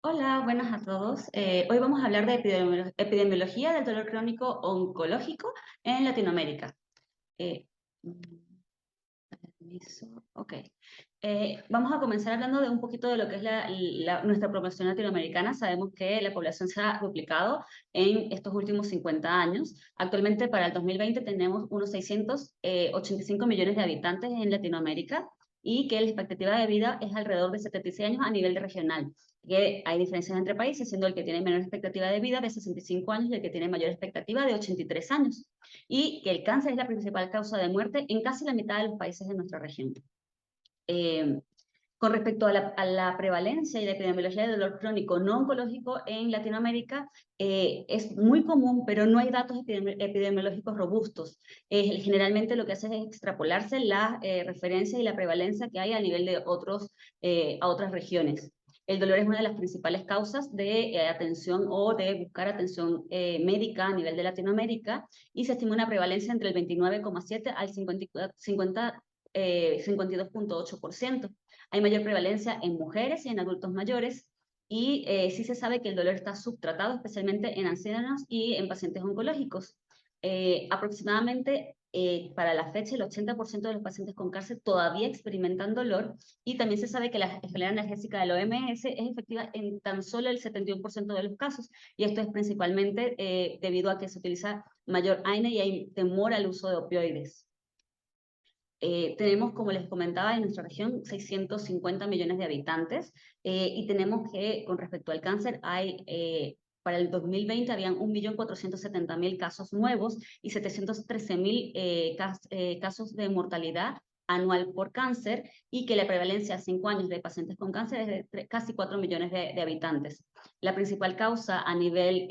Hola, buenas a todos. Hoy vamos a hablar de epidemiología del dolor crónico oncológico en Latinoamérica. Eh, mm, Permiso. Ok. Vamos a comenzar hablando de un poquito de lo que es nuestra población latinoamericana. Sabemos que la población se ha duplicado en estos últimos 50 años. Actualmente, para el 2020, tenemos unos 685 millones de habitantes en Latinoamérica y que la expectativa de vida es alrededor de 76 años a nivel regional. Que hay diferencias entre países, siendo el que tiene menor expectativa de vida de 65 años y el que tiene mayor expectativa de 83 años. Y que el cáncer es la principal causa de muerte en casi la mitad de los países de nuestra región. Eh, con respecto a la prevalencia y la epidemiología del dolor crónico no oncológico en Latinoamérica, es muy común, pero no hay datos epidemiológicos robustos. Generalmente lo que hace es extrapolarse la referencia y la prevalencia que hay a nivel de a otras regiones. El dolor es una de las principales causas de atención o de buscar atención médica a nivel de Latinoamérica y se estima una prevalencia entre el 29,7 al 52,8%. Hay mayor prevalencia en mujeres y en adultos mayores y sí se sabe que el dolor está subtratado, especialmente en ancianos y en pacientes oncológicos. Aproximadamente para la fecha, el 80% de los pacientes con cáncer todavía experimentan dolor y también se sabe que la escalera analgésica del OMS es efectiva en tan solo el 71% de los casos y esto es principalmente debido a que se utiliza mayor AINE y hay temor al uso de opioides. Tenemos, como les comentaba, en nuestra región 650 millones de habitantes y tenemos que, con respecto al cáncer, para el 2020 habían 1.470.000 casos nuevos y 713.000 casos de mortalidad anual por cáncer y que la prevalencia a 5 años de pacientes con cáncer es de casi 4 millones de habitantes. La principal causa a nivel,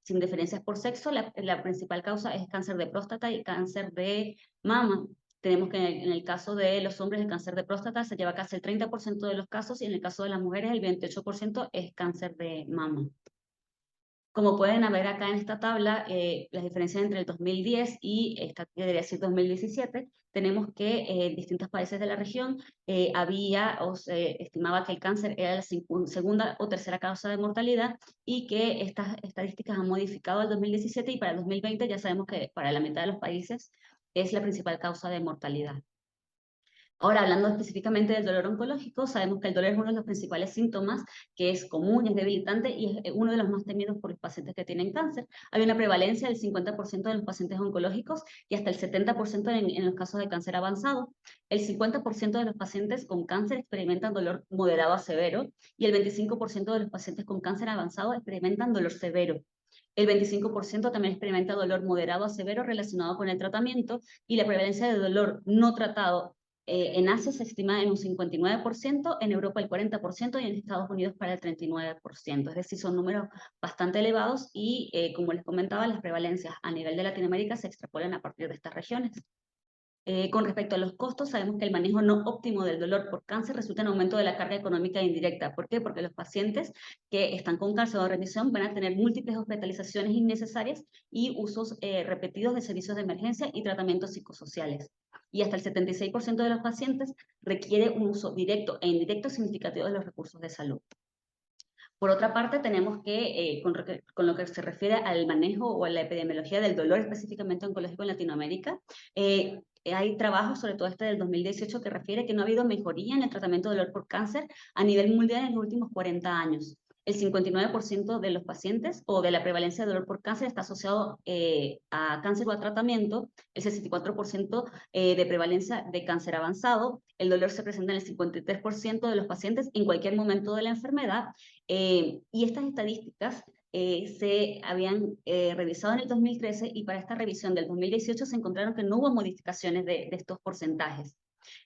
sin diferencias por sexo, la principal causa es cáncer de próstata y cáncer de mama. Tenemos que en el caso de los hombres el cáncer de próstata se lleva casi el 30% de los casos y en el caso de las mujeres el 28% es cáncer de mama. Como pueden ver acá en esta tabla, las diferencias entre el 2010 y esta que debería decir 2017, tenemos que en distintos países de la región había o se estimaba que el cáncer era la segunda o tercera causa de mortalidad y que estas estadísticas han modificado al 2017 y para el 2020 ya sabemos que para la mitad de los países es la principal causa de mortalidad. Ahora, hablando específicamente del dolor oncológico, sabemos que el dolor es uno de los principales síntomas que es común, es debilitante y es uno de los más temidos por los pacientes que tienen cáncer. Hay una prevalencia del 50% de los pacientes oncológicos y hasta el 70% en los casos de cáncer avanzado. El 50% de los pacientes con cáncer experimentan dolor moderado a severo y el 25% de los pacientes con cáncer avanzado experimentan dolor severo. El 25% también experimenta dolor moderado a severo relacionado con el tratamiento y la prevalencia de dolor no tratado en Asia se estima en un 59%, en Europa el 40% y en Estados Unidos para el 39%. Es decir, son números bastante elevados y, como les comentaba, las prevalencias a nivel de Latinoamérica se extrapolan a partir de estas regiones. Con respecto a los costos, sabemos que el manejo no óptimo del dolor por cáncer resulta en aumento de la carga económica indirecta. ¿Por qué? Porque los pacientes que están con cáncer o remisión van a tener múltiples hospitalizaciones innecesarias y usos repetidos de servicios de emergencia y tratamientos psicosociales. Y hasta el 76% de los pacientes requiere un uso directo e indirecto significativo de los recursos de salud. Por otra parte, tenemos que, con lo que se refiere al manejo o a la epidemiología del dolor específicamente oncológico en Latinoamérica, hay trabajos, sobre todo este del 2018, que refiere que no ha habido mejoría en el tratamiento de dolor por cáncer a nivel mundial en los últimos 40 años. El 59% de los pacientes o de la prevalencia de dolor por cáncer está asociado a cáncer o a tratamiento, el 64% de prevalencia de cáncer avanzado, el dolor se presenta en el 53% de los pacientes en cualquier momento de la enfermedad y estas estadísticas se habían revisado en el 2013 y para esta revisión del 2018 se encontraron que no hubo modificaciones de estos porcentajes.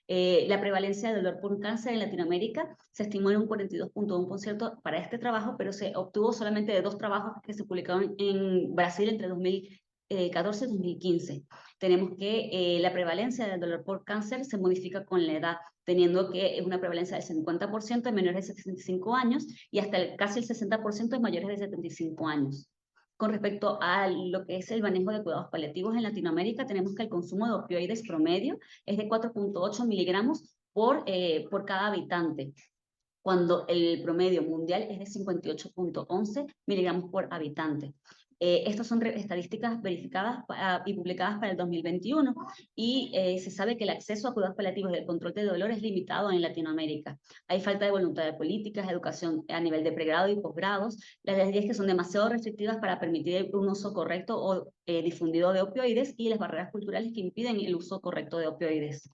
La prevalencia de dolor por cáncer en Latinoamérica se estimó en un 42,1% para este trabajo, pero se obtuvo solamente de 2 trabajos que se publicaron en Brasil entre 2014 y 2015. Tenemos que la prevalencia del dolor por cáncer se modifica con la edad, teniendo que es una prevalencia del 50% en menores de 65 años y hasta casi el 60% en mayores de 75 años. Con respecto a lo que es el manejo de cuidados paliativos en Latinoamérica, tenemos que el consumo de opioides promedio es de 4,8 miligramos por cada habitante. cuando el promedio mundial es de 58,11 miligramos por habitante. Estas son estadísticas verificadas y publicadas para el 2021 y se sabe que el acceso a cuidados paliativos y el control de dolor es limitado en Latinoamérica. Hay falta de voluntad de políticas, educación a nivel de pregrado y posgrados, las leyes que son demasiado restrictivas para permitir un uso correcto o difundido de opioides y las barreras culturales que impiden el uso correcto de opioides.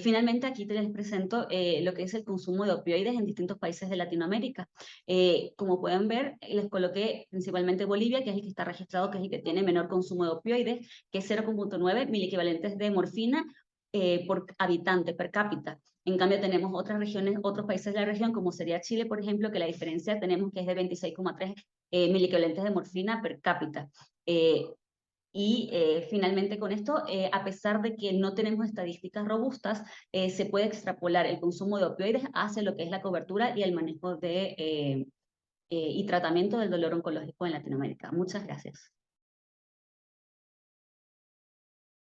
Finalmente, aquí te les presento lo que es el consumo de opioides en distintos países de Latinoamérica. Como pueden ver, les coloqué principalmente Bolivia, que es el que está registrado, que es el que tiene menor consumo de opioides, que es 0,9 miliequivalentes de morfina por habitante, per cápita. En cambio, tenemos otras regiones, otros países de la región, como sería Chile, por ejemplo, que la diferencia tenemos que es de 26,3 miliequivalentes de morfina per cápita. Y finalmente con esto, a pesar de que no tenemos estadísticas robustas, se puede extrapolar el consumo de opioides hacia lo que es la cobertura y el manejo y tratamiento del dolor oncológico en Latinoamérica. Muchas gracias.